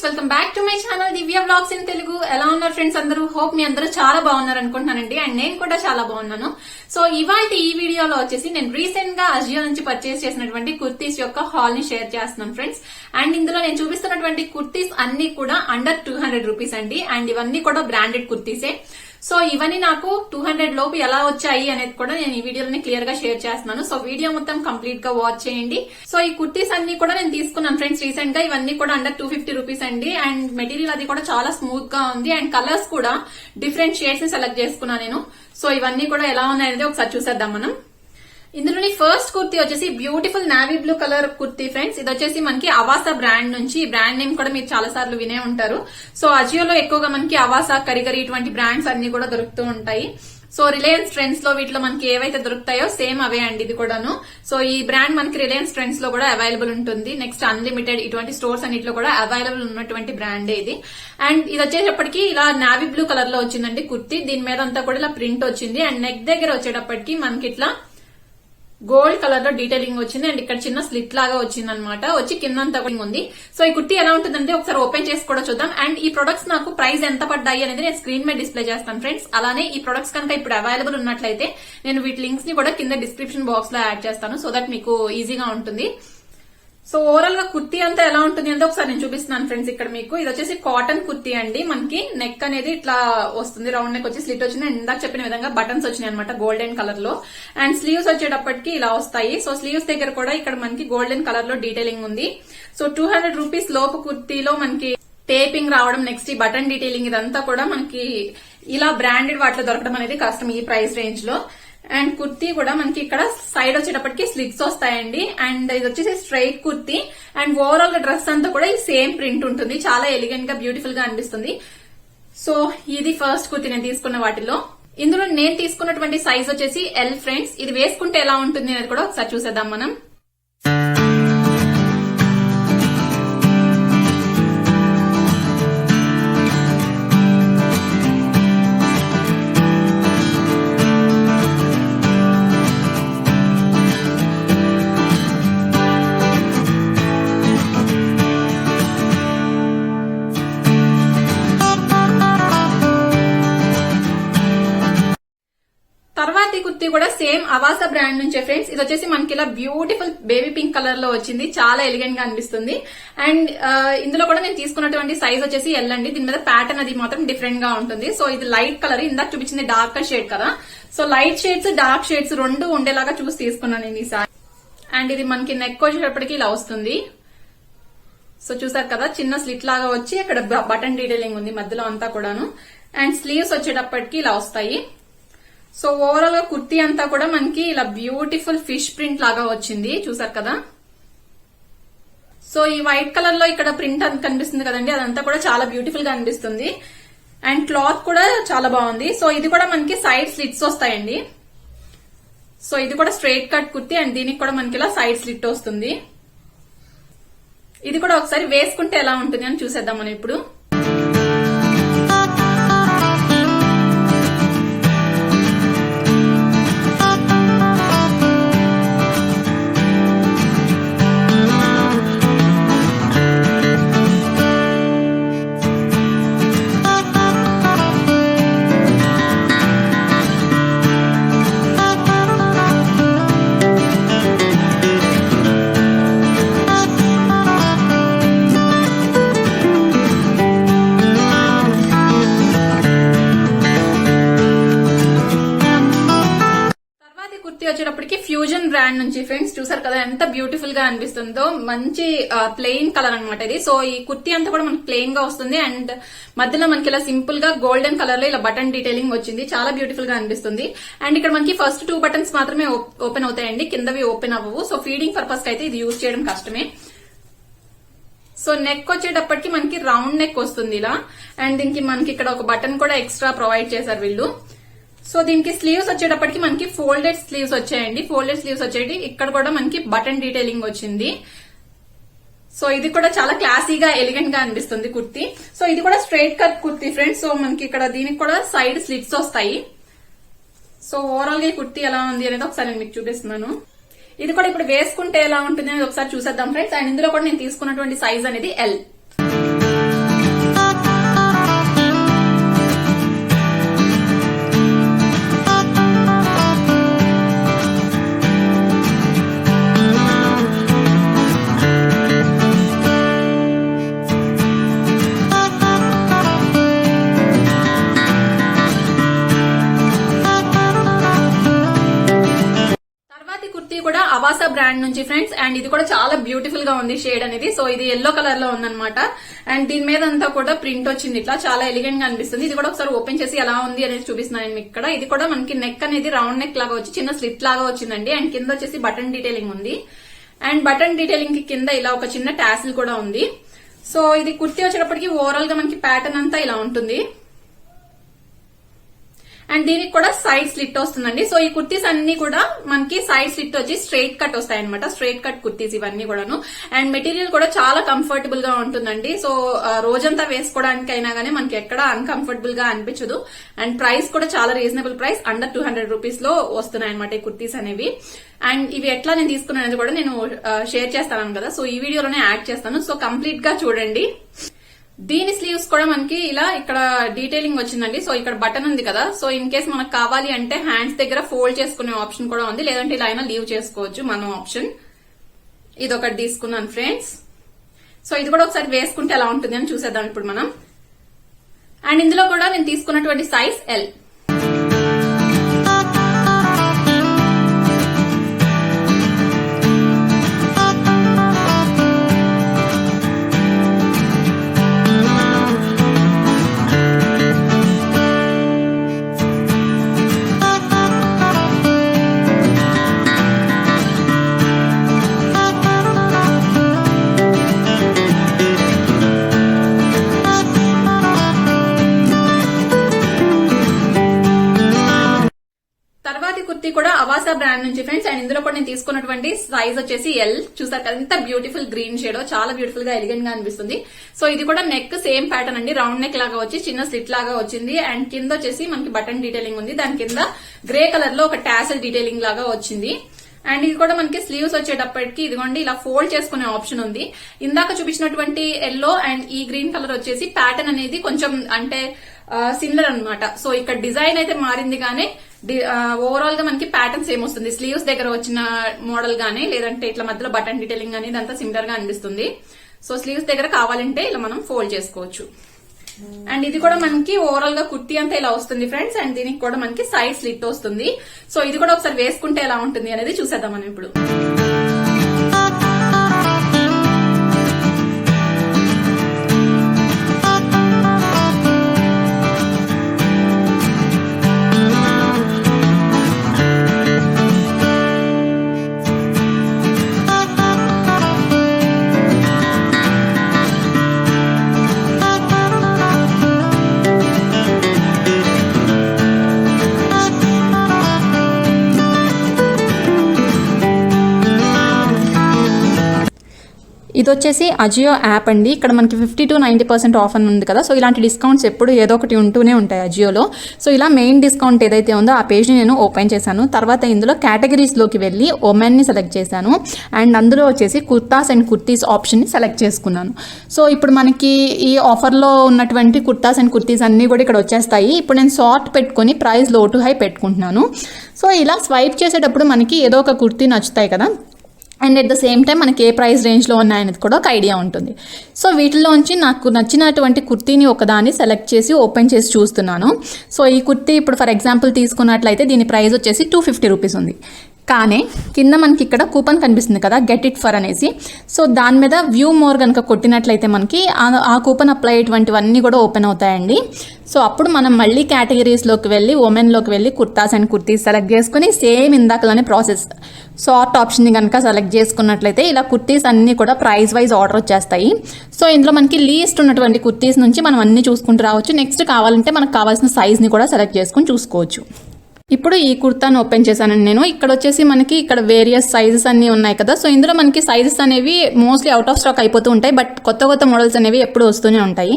Welcome back to my channel Divya vlogs in Telugu. ఎలా ఉన్నారు friends అందరూ? హోప్ మీ అందరూ చాలా బాగున్నారు అనుకుంటున్నానండి. అండ్ నేను కూడా చాలా బాగున్నాను. సో ఇవాళ ఈ వీడియోలో వచ్చేసి నేను రీసెంట్ గా అజియో నుంచి పర్చేస్ చేసినటువంటి కుర్తీస్ యొక్క హాల్ ని షేర్ చేస్తున్నాను ఫ్రెండ్స్. అండ్ ఇందులో నేను చూపిస్తున్నటువంటి కుర్తీస్ అన్ని కూడా అండర్ 200 రూపీస్ అండి. అండ్ ఇవన్నీ కూడా బ్రాండెడ్ కుర్తీసే. సో ఇవన్నీ నాకు 200 లోపు ఎలా వచ్చాయి అనేది కూడా నేను ఈ వీడియోని క్లియర్ గా షేర్ చేస్తున్నాను. సో వీడియో మొత్తం కంప్లీట్ గా వాచ్ చేయండి. సో ఈ కుర్తీస్ అన్ని కూడా నేను తీసుకున్నాను ఫ్రెండ్స్ రీసెంట్ గా. ఇవన్నీ కూడా అండర్ 250 రూపీస్ అండి. అండ్ మెటీరియల్ అది కూడా చాలా స్మూత్ గా ఉంది. అండ్ కలర్స్ కూడా డిఫరెంట్ షేడ్స్ ని సెలెక్ట్ చేసుకున్నాను నేను. సో ఇవన్నీ కూడా ఎలా ఉన్నాయనేది ఒకసారి చూసేద్దాం మనం. ఇందులోని ఫస్ట్ కుర్తీ వచ్చేసి beautiful navy blue colour kurti friends. ఇది వచ్చేసి మనకి అవాసా బ్రాండ్ నుంచి. ఈ బ్రాండ్ నేమ్ కూడా మీరు చాలా సార్లు వినే ఉంటారు. సో అజియోలో ఎక్కువగా మనకి అవాసా, కరిగరి ఇటువంటి బ్రాండ్స్ అన్ని కూడా దొరుకుతూ ఉంటాయి. సో రిలయన్స్ ట్రెండ్స్ లో వీటిలో మనకి ఏవైతే దొరుకుతాయో సేమ్ అవే అండి ఇది కూడాను. సో ఈ బ్రాండ్ మనకి రిలయన్స్ ట్రెండ్స్ లో కూడా అవైలబుల్ ఉంటుంది. నెక్స్ట్ అన్లిమిటెడ్ ఇటువంటి స్టోర్స్ అన్నిట్లో కూడా అవైలబుల్ ఉన్నటువంటి బ్రాండే ఇది. అండ్ ఇది వచ్చేటప్పటికి ఇలా నావీ బ్లూ కలర్ లో వచ్చిందండి కుర్తీ. దీని మీద అంతా కూడా ఇలా ప్రింట్ వచ్చింది. అండ్ నెక్ దగ్గర వచ్చేటప్పటికి మనకి ఇట్లా గోల్డ్ కలర్ లో డీటెయిలింగ్ వచ్చింది. అండ్ ఇక్కడ చిన్న స్లిట్ లాగా వచ్చింది అనమాట. వచ్చి కిందంతా కూడా ఉంది. సో ఈ కుర్తీ ఎలా ఉంటుందంటే ఒకసారి ఓపెన్ చేసి కూడా చూద్దాం. అండ్ ఈ ప్రొడక్ట్స్ నాకు ప్రైస్ ఎంత పడ్డాయి అనేది నేను స్క్రీన్ మీద డిస్ప్లే చేస్తాను ఫ్రెండ్స్. అలానే ఈ ప్రొడక్ట్స్ కనుక ఇప్పుడు అవైలబుల్ ఉన్నట్లయితే నేను వీటి లింక్స్ ని కూడా కింద డిస్క్రిప్షన్ బాక్స్ లో యాడ్ చేస్తాను. సో దట్ మీకు ఈజీగా ఉంటుంది. సో ఓవరాల్ గా కుర్తీ అంతా ఎలా ఉంటుంది అంటే ఒకసారి నేను చూపిస్తున్నాను ఫ్రెండ్స్. ఇక్కడ మీకు ఇది వచ్చేసి కాటన్ కుర్తీ అండి. మనకి నెక్ అనేది ఇట్లా వస్తుంది, రౌండ్ నెక్ వచ్చి స్లిట్ వచ్చింది. అండ్ ఇందాక చెప్పిన విధంగా బటన్స్ వచ్చినాయి అనమాట గోల్డెన్ కలర్ లో. అండ్ స్లీవ్స్ వచ్చేటప్పటికి ఇలా వస్తాయి. సో స్లీవ్స్ దగ్గర కూడా ఇక్కడ మనకి గోల్డెన్ కలర్ లో డీటెయిలింగ్ ఉంది. సో 200 రూపీస్ లోపు కుర్తీలో మనకి టేపింగ్ రావడం, నెక్స్ట్ ఈ బటన్ డీటెయిలింగ్ ఇదంతా కూడా మనకి ఇలా బ్రాండెడ్ వాటిలో దొరకడం అనేది కష్టం ఈ ప్రైస్ రేంజ్ లో. అండ్ కుర్తీ కూడా మనకి ఇక్కడ సైడ్ వచ్చేటప్పటికి స్లిట్స్ వస్తాయండి. అండ్ ఇది వచ్చేసి స్ట్రైట్ కుర్తీ. అండ్ ఓవరాల్ గా డ్రెస్ అంతా కూడా ఈ సేమ్ ప్రింట్ ఉంటుంది. చాలా ఎలిగెంట్ గా బ్యూటిఫుల్ గా అనిపిస్తుంది. సో ఇది ఫస్ట్ కుర్తీ నేను తీసుకున్న వాటిలో. ఇందులో నేను తీసుకున్నటువంటి సైజ్ వచ్చేసి ఎల్ ఫ్రెండ్స్. ఇది వేసుకుంటే ఎలా ఉంటుంది అనేది కూడా ఒకసారి చూసేద్దాం మనం. తర్వాతి కుర్తీ కూడా సేమ్ అవాసా బ్రాండ్ నుంచే ఫ్రెండ్స్. ఇది వచ్చేసి మనకి ఇలా బ్యూటిఫుల్ బేబీ పింక్ కలర్ లో వచ్చింది. చాలా ఎలిగెంట్ గా అనిపిస్తుంది. అండ్ ఇందులో కూడా నేను తీసుకున్నటువంటి సైజ్ వచ్చేసి ఎల్ అండి. దీని మీద ప్యాటర్న్ అది మాత్రం డిఫరెంట్ గా ఉంటుంది. సో ఇది లైట్ కలర్, ఇందాక చూపించింది డార్కర్ షేడ్ కదా. So light shades, dark shades రెండు ఉండేలాగా చూసి తీసుకున్నాను నేను ఈసారి. అండ్ ఇది మనకి నెక్ వచ్చేటప్పటికి ఇలా వస్తుంది. సో చూసారు కదా, చిన్న స్లిట్ లాగా వచ్చి అక్కడ బటన్ డీటెయిలింగ్ ఉంది మధ్యలో అంతా కూడాను. అండ్ స్లీవ్స్ వచ్చేటప్పటికి ఇలా వస్తాయి. సో ఓవరాల్ గా కుర్తీ అంతా కూడా మనకి ఇలా బ్యూటిఫుల్ ఫిష్ ప్రింట్ లాగా వచ్చింది. చూసారు కదా. సో ఈ వైట్ కలర్ లో ఇక్కడ ప్రింట్ కనిపిస్తుంది కదండి, అదంతా కూడా చాలా బ్యూటిఫుల్ గా అనిపిస్తుంది. అండ్ క్లాత్ కూడా చాలా బాగుంది. సో ఇది కూడా మనకి సైడ్ స్లిట్స్ వస్తాయండి. సో ఇది కూడా స్ట్రైట్ కట్ కుర్తీ. అండ్ దీనికి కూడా మనకి ఇలా సైడ్ స్లిట్ వస్తుంది. ఇది కూడా ఒకసారి వేసుకుంటే ఎలా ఉంటుంది అని చూసేద్దాం మనం ఇప్పుడు. వచ్చేటప్పటికి ఫ్యూజన్ బ్రాండ్ నుంచి ఫ్రెండ్స్. చూసారు కదా ఎంత బ్యూటిఫుల్ గా అనిపిస్తుందో. మంచి ప్లెయిన్ కలర్ అనమాట ఇది. సో ఈ కుర్తీ అంతా కూడా మనకి ప్లెయిన్ గా వస్తుంది. అండ్ మధ్యలో మనకి ఇలా సింపుల్ గా గోల్డెన్ కలర్ లో ఇలా బటన్ డీటెయిలింగ్ వచ్చింది. చాలా బ్యూటిఫుల్ గా అనిపిస్తుంది. అండ్ ఇక్కడ మనకి ఫస్ట్ 2 బటన్స్ మాత్రమే ఓపెన్ అవుతాయండి, కిందవి ఓపెన్ అవ్వవు. సో ఫీడింగ్ పర్పస్ కి అయితే ఇది యూజ్ చేయడం కష్టమే. సో నెక్ వచ్చేటప్పటికి మనకి రౌండ్ నెక్ వస్తుంది ఇలా. అండ్ దీనికి మనకి ఇక్కడ ఒక బటన్ కూడా ఎక్స్ట్రా ప్రొవైడ్ చేశారు వీళ్ళు. సో దీనికి స్లీవ్స్ వచ్చేటప్పటికి మనకి ఫోల్డెడ్ స్లీవ్స్ వచ్చాయండి. ఫోల్డెడ్ స్లీవ్స్ వచ్చేటి ఇక్కడ కూడా మనకి బటన్ డీటెయిలింగ్ వచ్చింది. సో ఇది కూడా చాలా క్లాసీగా ఎలిగెంట్ గా అనిపిస్తుంది కుర్తీ. సో ఇది కూడా straight cut kurti friends. So మనకి ఇక్కడ దీనికి కూడా సైడ్ స్లిట్స్ వస్తాయి. సో ఓవరాల్ గా ఈ కుర్తీ ఎలా ఉంది అనేది ఒకసారి నేను మీకు చూపిస్తున్నాను. ఇది కూడా ఇప్పుడు వేసుకుంటే ఎలా ఉంటుంది అనేది ఒకసారి చూసేద్దాం ఫ్రెండ్స్. అండ్ ఇందులో కూడా నేను తీసుకున్నటువంటి సైజ్ అనేది ఎల్. నుంచి ఫ్రెండ్స్. అండ్ ఇది కూడా చాలా బ్యూటిఫుల్ గా ఉంది షేడ్ అనేది. సో ఇది ఎల్లో కలర్ లో ఉందన్నమాట. అండ్ దీని మీద అంతా కూడా ప్రింట్ వచ్చింది, ఇట్లా చాలా ఎలిగెంట్ గా అనిపిస్తుంది. ఇది కూడా ఒకసారి ఓపెన్ చేసి ఎలా ఉంది అనేది చూపిస్తున్నాను మీకు ఇక్కడ. ఇది కూడా మనకి నెక్ అనేది రౌండ్ నెక్ లాగా వచ్చి చిన్న స్లిట్ లాగా వచ్చిందండి. అండ్ కింద వచ్చేసి బటన్ డీటెయిలింగ్ ఉంది. అండ్ బటన్ డీటెయిలింగ్ కి కింద ఇలా ఒక చిన్న టాసిల్ కూడా ఉంది. సో ఇది కుర్తీ వచ్చేటప్పటికి ఓవరాల్ గా మనకి ప్యాటర్న్ అంతా ఇలా ఉంటుంది. అండ్ దీనికి కూడా సైడ్ స్లిట్ వస్తుందండి. సో ఈ కుర్తీస్ అన్ని కూడా మనకి సైడ్ స్లిట్ వచ్చి స్ట్రైట్ కట్ వస్తాయి అనమాట. స్ట్రైట్ కట్ కుర్తీస్ ఇవన్నీ కూడాను. అండ్ మెటీరియల్ కూడా చాలా కంఫర్టబుల్ గా ఉంటుందండి. సో రోజంతా వేసుకోవడానికి అయినా గానీ మనకి ఎక్కడ అన్కంఫర్టబుల్ గా అనిపించదు. అండ్ ప్రైస్ కూడా చాలా రీజనబుల్ ప్రైస్, అండర్ 200 రూపీస్ లో వస్తున్నాయి అనమాట ఈ కుర్తీస్ అనేవి. అండ్ ఇవి ఎట్లా నేను తీసుకున్నానది కూడా నేను షేర్ చేస్తాను కదా. సో ఈ వీడియోలోనే యాడ్ చేస్తాను. సో కంప్లీట్ గా చూడండి. దీని స్లీవ్స్ కూడా మనకి ఇలా ఇక్కడ డీటెయిలింగ్ వచ్చిందండి. సో ఇక్కడ బటన్ ఉంది కదా. సో ఇన్ కేస్ మనకు కావాలి అంటే హ్యాండ్స్ దగ్గర ఫోల్డ్ చేసుకునే ఆప్షన్ కూడా ఉంది, లేదంటే ఇలా అయినా లీవ్ చేసుకోవచ్చు మనం ఆప్షన్. ఇది ఒకటి తీసుకున్నాను ఫ్రెండ్స్. సో ఇది కూడా ఒకసారి వేసుకుంటే ఎలా ఉంటుంది అని చూసేద్దాం ఇప్పుడు మనం. అండ్ ఇందులో కూడా నేను తీసుకున్నటువంటి సైజ్ ఎల్. కుర్తీ కూడా అవాసా బ్రాండ్ నుంచి ఫ్రెండ్స్. అండ్ ఇందులో కూడా నేను తీసుకున్నటువంటి సైజ్ వచ్చేసి ఎల్. చూసారు కదా ఎంత బ్యూటిఫుల్ గ్రీన్ షేడ్, చాలా బ్యూటిఫుల్ గా ఎలిగెంట్ గా అనిపిస్తుంది. సో ఇది కూడా నెక్ సేమ్ ప్యాటర్న్ అండి, రౌండ్ నెక్ లాగా వచ్చి చిన్న స్లిట్ లాగా వచ్చింది. అండ్ కింద వచ్చేసి మనకి బటన్ డీటెయిలింగ్ ఉంది. దాని కింద గ్రే కలర్ లో ఒక టాసల్ డీటెయిలింగ్ లాగా వచ్చింది. అండ్ ఇది కూడా మనకి స్లీవ్స్ వచ్చేటప్పటికి ఇదిగోండి ఇలా ఫోల్డ్ చేసుకునే ఆప్షన్ ఉంది. ఇందాక చూపించినటువంటి ఎల్లో అండ్ ఈ గ్రీన్ కలర్ వచ్చేసి ప్యాటర్న్ అనేది కొంచెం అంటే సిమిలర్ అన్నమాట. సో ఇక్కడ డిజైన్ అయితే మారింది కానీ ఓవరాల్ గా మనకి ప్యాటర్న్ సేమ్ వస్తుంది. స్లీవ్స్ దగ్గర వచ్చిన మోడల్ గానీ లేదంటే ఇట్లా మధ్యలో బటన్ డీటెయిలింగ్ గానీ ఇదంతా సిమిలర్ గా అనిపిస్తుంది. సో స్లీవ్స్ దగ్గర కావాలంటే ఇలా మనం ఫోల్డ్ చేసుకోవచ్చు. అండ్ ఇది కూడా మనకి ఓవరాల్ గా కుర్తీ అంతా ఇలా వస్తుంది ఫ్రెండ్స్. అండ్ దీనికి కూడా మనకి సైడ్ స్లిట్ వస్తుంది. సో ఇది కూడా ఒకసారి వేసుకుంటే ఎలా ఉంటుంది అనేది చూసేద్దాం మనం ఇప్పుడు. ఇది వచ్చేసి అజియో యాప్ అండి. ఇక్కడ మనకి 50 to 90% ఆఫ్ అని ఉంది కదా. సో ఇలాంటి డిస్కౌంట్స్ ఎప్పుడు ఏదో ఒకటి ఉంటూనే ఉంటాయి అజియోలో. సో ఇలా మెయిన్ డిస్కౌంట్ ఏదైతే ఉందో ఆ పేజ్ని నేను ఓపెన్ చేశాను. తర్వాత ఇందులో కేటగిరీస్లోకి వెళ్ళి ఉమెన్ని సెలెక్ట్ చేశాను. అండ్ అందులో వచ్చేసి కుర్తాస్ అండ్ కుర్తీస్ ఆప్షన్ని సెలెక్ట్ చేసుకున్నాను. సో ఇప్పుడు మనకి ఈ ఆఫర్లో ఉన్నటువంటి కుర్తాస్ అండ్ కుర్తీస్ అన్నీ కూడా ఇక్కడ వచ్చేస్తాయి. ఇప్పుడు నేను సార్ట్ పెట్టుకొని ప్రైస్ లో టు హై పెట్టుకుంటున్నాను. సో ఇలా స్వైప్ చేసేటప్పుడు మనకి ఏదో ఒక కుర్తీ నచ్చుతాయి కదా. And at the same time మనకి ఏ ప్రైస్ రేంజ్లో ఉన్నాయనేది కూడా ఒక ఐడియా ఉంటుంది. సో వీటిలోంచి నాకు నచ్చినటువంటి కుర్తీని ఒకదాన్ని సెలెక్ట్ చేసి ఓపెన్ చేసి చూస్తున్నాను. సో ఈ కుర్తీ ఇప్పుడు ఫర్ ఎగ్జాంపుల్ తీసుకున్నట్లయితే దీని ప్రైస్ వచ్చేసి 250 రూపీస్ ఉంది. కానీ కింద మనకి ఇక్కడ కూపన్ కనిపిస్తుంది కదా, గెట్ ఇట్ ఫర్ అనేసి. సో దాని మీద వ్యూ మోర్ కనుక కొట్టినట్లయితే మనకి ఆ కూపన్ అప్లై అయ్యేటువంటివన్నీ కూడా ఓపెన్ అవుతాయండి. సో అప్పుడు మనం మళ్ళీ కేటగిరీస్లోకి వెళ్ళి ఉమెన్లోకి వెళ్ళి కుర్తాస్ అండ్ కుర్తీస్ సెలెక్ట్ చేసుకుని సేమ్ ఇందాకలానే ప్రాసెస్ సార్ట్ ఆప్షన్ని కనుక సెలెక్ట్ చేసుకున్నట్లయితే ఇలా కుర్తీస్ అన్నీ కూడా ప్రైస్ వైజ్ ఆర్డర్ వచ్చేస్తాయి. సో ఇందులో మనకి లీస్ట్ ఉన్నటువంటి కుర్తీస్ నుంచి మనం అన్నీ చూసుకుంటూ రావచ్చు. నెక్స్ట్ కావాలంటే మనకు కావాల్సిన సైజ్ని కూడా సెలెక్ట్ చేసుకుని చూసుకోవచ్చు. ఇప్పుడు ఈ కుర్తాను ఓపెన్ చేశానండి నేను. ఇక్కడ వచ్చేసి మనకి ఇక్కడ వేరియస్ సైజెస్ అన్నీ ఉన్నాయి కదా. సో ఇందులో మనకి సైజెస్ అనేవి మోస్ట్లీ అవుట్ ఆఫ్ స్టాక్ అయిపోతూ ఉంటాయి. బట్ కొత్త కొత్త మోడల్స్ అనేవి ఎప్పుడు వస్తూనే ఉంటాయి.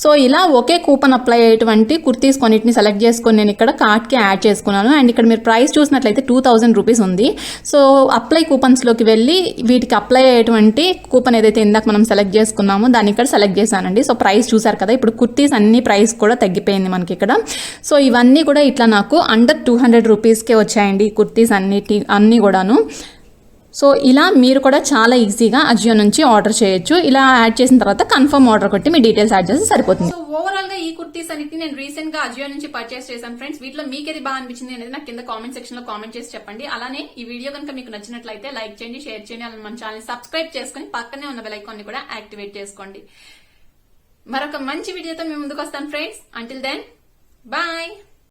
సో ఇలా ఒకే కూపన్ అప్లై అయ్యేటువంటి కుర్తీస్ కొన్నిటిని సెలెక్ట్ చేసుకొని నేను ఇక్కడ కార్ట్కి యాడ్ చేసుకున్నాను. అండ్ ఇక్కడ మీరు ప్రైస్ చూసినట్లయితే 2000 రూపీస్ ఉంది. సో అప్లై కూపన్స్లోకి వెళ్ళి వీటికి అప్లై అయ్యేటువంటి కూపన్ ఏదైతే ఇందాక మనం సెలెక్ట్ చేసుకున్నామో దాన్ని ఇక్కడ సెలెక్ట్ చేశానండి. సో ప్రైస్ చూసారు కదా. ఇప్పుడు కుర్తీస్ అన్ని ప్రైస్ కూడా తగ్గిపోయింది మనకి ఇక్కడ. సో ఇవన్నీ కూడా ఇట్లా నాకు అండర్ 200 రూపీస్కే వచ్చాయండి ఈ కుర్తీస్ అన్నీ కూడాను. సో ఇలా మీరు కూడా చాలా ఈజీగా అజియో నుంచి ఆర్డర్ చేయొచ్చు. ఇలా యాడ్ చేసిన తర్వాత కన్ఫర్మ్ ఆర్డర్ కొట్టి మీ డీటెయిల్స్ యాడ్ చేస్తే సరిపోతుంది. సో ఓవరాల్ గా ఈ కుర్తీస్ అన్నిటి నేను రీసెంట్ గా అజియో నుంచి పర్చేస్ చేశాను ఫ్రెండ్స్. వీటిలో మీకు ఏది బాగా అనిపించింది అనేది నాకు కింద కామెంట్ సెక్షన్ లో కామెంట్ చేసి చెప్పండి. అలానే ఈ వీడియో కనుక మీకు నచ్చినట్లయితే లైక్ చేయండి, షేర్ చేయండి, అలానే మన ఛానల్ సబ్స్క్రైబ్ చేసుకుని పక్కనే ఉన్న బెల్ ఐకాన్ ని కూడా యాక్టివేట్ చేసుకోండి. మరొక మంచి వీడియోతో మేము ముందుకు వస్తాను ఫ్రెండ్స్. Until then bye.